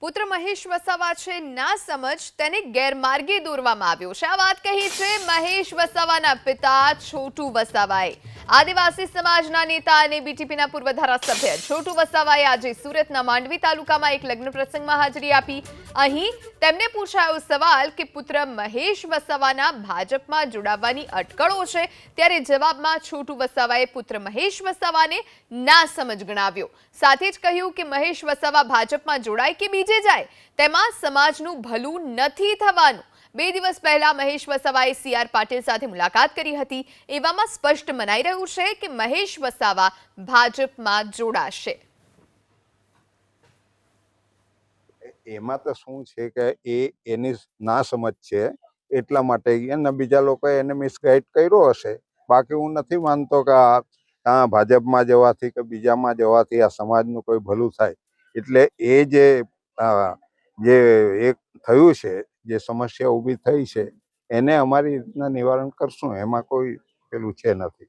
પુત્ર મહેશ વસાવા છે ના સમજ તેને ગેરમાર્ગે દોરવામાં આવ્યો છે। આ વાત કહી છે મહેશ વસાવાના પિતા છોટુ વસાવાએ। આદિવાસી સમાજના નેતા અને બીટીપીના પૂર્વ ધારાસભ્ય છોટુ વસાવાએ આજે સુરતના માંડવી તાલુકામાં એક લગ્ન પ્રસંગમાં હાજરી આપી। અહીં તેમને પૂછાયો સવાલ કે પુત્ર મહેશ વસાવાના ભાજપમાં જોડાવાની અટકળો છે, ત્યારે જવાબમાં છોટુ વસાવાએ પુત્ર મહેશ વસાવાને ના સમજ ગણાવ્યો। સાથે જ કહ્યું કે મહેશ વસાવા ભાજપમાં જોડાય કે બીજે જાય તેમાં સમાજનું ભલું નથી થવાનું। 2 દિવસ પહેલા મહેશ વસાવાએ સીઆર પાટીલ સાથે મુલાકાત કરી હતી। એવામાં સ્પષ્ટ મનાઈ રહ્યું છે કે મહેશ વસાવા ભાજપમાં જોડાશે। એમાં તો શું છે કે એની ના સમજ છે, એટલા માટે એને બીજા લોકોએ એને મિસગાઈડ કર્યો હશે। બાકી હું નથી માનતો કે આ ભાજપમાં જવાથી કે બીજામાં જવાથી આ સમાજનું કોઈ ભલું થાય। એટલે એ જે એક થયું છે, જે સમસ્યા ઊભી થઈ છે, એને અમારી રીતના નિવારણ કરશું, એમાં કોઈ પેલું છે નથી।